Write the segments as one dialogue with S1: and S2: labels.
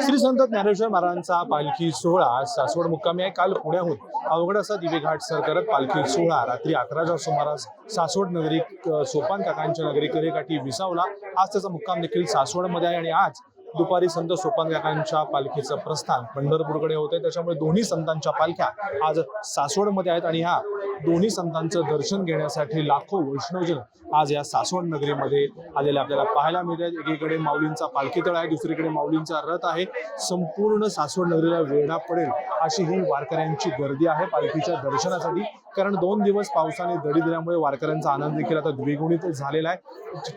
S1: श्री संत ज्ञानेश्वर महाराजांचा पालखी सोहळा आज सासवड मुक्कामी आहे। काल पुण्याहून अवघड असा दिवेघाट सर करत पालखी सोहळा रात्री 11च्या सुमारास सासवड नगरी सोपान काकांच्या नगरीकडे विसावला। आज त्याचा मुक्काम देखील सासवडमध्ये आहे आणि आज दुपारी संत सोपान काकांच्या पालखीचं प्रस्थान पंढरपूरकडे होते। त्याच्यामुळे दोन्ही संतांच्या पालख्या आज सासवडमध्ये आहेत आणि ह्या दोन्ही संतांचं दर्शन घेण्यासाठी लाखो वैष्णवजन आज या सासवड नगरीमध्ये आलेले आपल्याला पाहायला मिळतात। एकीकडे माऊलींचा पालखी तळ आहे, दुसरीकडे माऊलींचा रथ आहे। संपूर्ण सासवड नगरीला वेढा पडेल अशी ही वारकऱ्यांची गर्दी आहे पालखीच्या दर्शनासाठी। कारण 2 दिवस पावसाने दडी दिल्यामुळे वारकऱ्यांचा आनंद देखील आता द्विगुणित झालेला आहे।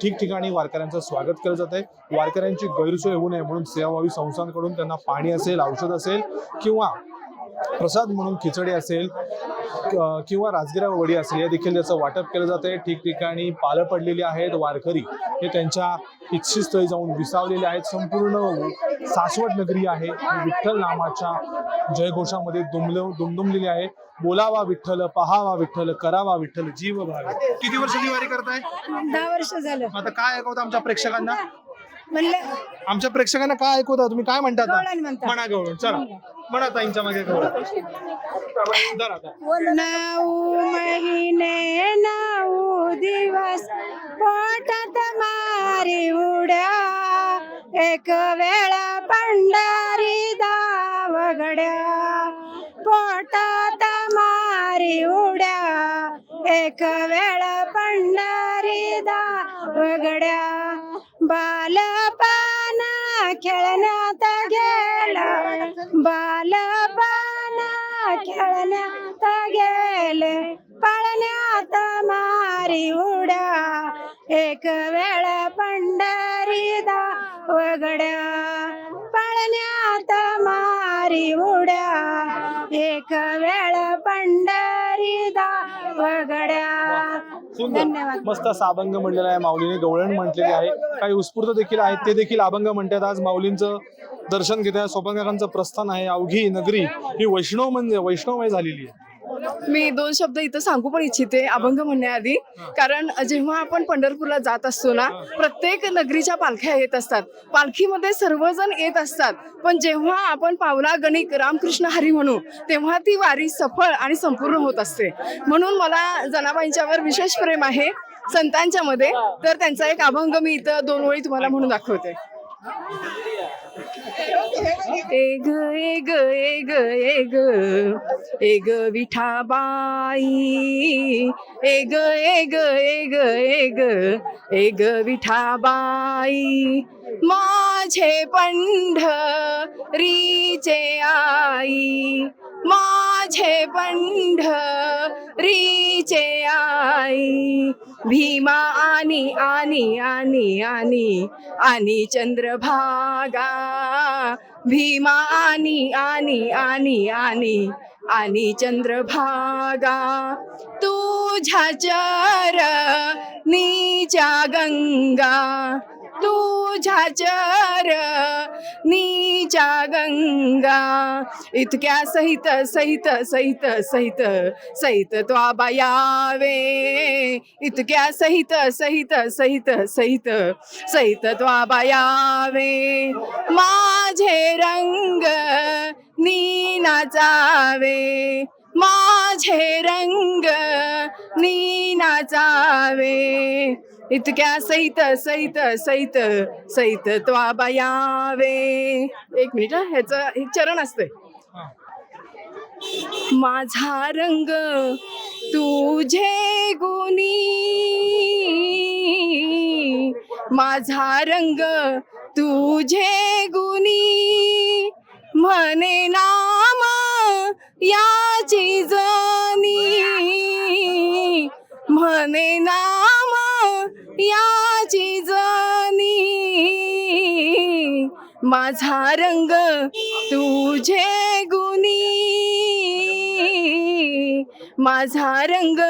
S1: ठिकठिकाणी वारकऱ्यांचं स्वागत केलं जात आहे। वारकऱ्यांची गैरसोय होऊ नये म्हणून सेवाभावी संस्थांकडून त्यांना पाणी असेल, औषध असेल किंवा प्रसाद म्हणून खिचडी असेल किंवा राजगिरा वडी असेल या देखील त्याचं वाटप केलं जात आहे। ठिकठिकाणी पालं पडलेली आहेत, वारकरी हे त्यांच्या इच्छितस्थळी जाऊन विसावलेले आहेत। संपूर्ण सासवड नगरी आहे विठ्ठल नामाच्या जयघोषामध्ये दुमदुमलेली आहे। बोलावा विठ्ठल, पहावा विठ्ठल, करावा विठ्ठल, जीव भावे। किती वर्षाची वारी करताय?
S2: 10 वर्ष झालं।
S1: आता काय ऐकवता आमच्या प्रेक्षकांना?
S2: म्हणलं
S1: आमच्या प्रेक्षकांना काय ऐकवता? तुम्ही काय म्हणता?
S2: गवळण म्हणतात.
S1: म्हणा गवळण, चला म्हणा ताईंच्या मागे गवळण।
S2: 9 महिने 9 दिवस पोटात मारी उड्या, एक वेळ पंढरी दावगड्या, पोटात मारी उड्या, एक वेळ पंढरी दावगड्या, बालपण खेळण्यात गेलं, बालपण खेळण्यात गेले, पळण्यात मारी उड्या, एक वेळ पंढरी दावगड्या, पळण्यात मारी उड्या, एक वेळ पंढरी दावगड्या। धन्यवाद।
S1: मस्त असा अभंग म्हणलेला आहे माऊलीने, गवळण म्हटलेली आहे, काही उत्स्फूर्त देखील आहेत ते देखील अभंग म्हणतात। आज माऊलींचं दर्शन घेत आहे, सोपान काकांचं प्रस्थान आहे। अवघी नगरी ही वैष्णवमय झालेली आहे।
S3: मी 2 शब्द इथं सांगू पण इच्छिते अभंग म्हणण्याआधी, कारण जेव्हा आपण पंढरपूरला जात असतो ना, प्रत्येक नगरीच्या पालख्या येत असतात, पालखीमध्ये सर्वजण येत असतात, पण जेव्हा आपण पावला गणिक रामकृष्ण हरी म्हणू तेव्हा ती वारी सफळ आणि संपूर्ण होत असते। म्हणून मला जनाबाईंच्यावर विशेष प्रेम आहे संतांच्या मध्ये। तर त्यांचा एक अभंग मी इथं 2 ओळी तुम्हाला म्हणून दाखवते। Egg egg egg egg egg Vithabai, egg egg egg egg egg Vithabai, माझे पंढरीचे आई, माझे पंढरीचे आई, भीमा आणि आणि आणि आणि आणि चंद्रभागा, भीमा आणि आणि आणि आणि आणि चंद्रभागा, तुझ्या चरणीच्या गंगा, तुझ्या चरणीच्या गंगा, इतक्या सहित सहित सहित सहित सहित त्वा यावे, इतक्या सहित सहित सहित सहित सहित त्वा यावे, माझे रंग नी नाचावे, माझे रंग नी नाचावे, इतक्या सहित सहित सहित सहित त्वा यावे। 1 मिनिट, ह्याचं एक चरण असते। माझा रंग तुझे गुणी, माझा रंग तुझे गुणी, म्हणे नाम याची जनी, म्हणे नाम याची जनी, माझा रंग तुझे गुणी, माझा रंग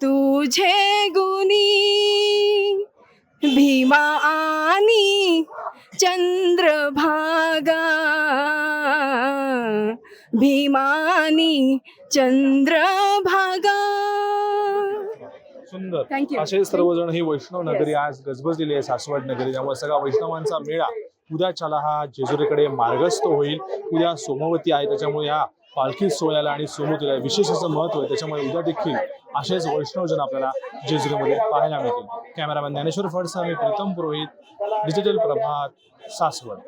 S3: तुझे गुणी, भीमा आणि चंद्रभागा, भीमानी चंद्रभागा।
S1: सुंदर असे सर्वजण ही वैष्णव नगरी आज गजबजलेली आहे सासवड नगरी। त्यामुळे सगळा वैष्णवांचा मेळा उद्याच्याला हा जेजुरीकडे मार्गस्थ होईल. उद्या सोमवती आहे, त्याच्यामुळे या पालखी सोहळ्याला आणि सोमवतीला विशेष असं महत्व आहे. त्याच्यामुळे उद्या देखील असेच वैष्णवजन आपल्याला जेजुरीमध्ये पाहायला मिळतील. कॅमेरामॅन ज्ञानेश्वर फडसह मी प्रीतम पुरोहित, डिजिटल प्रभात, सासवड.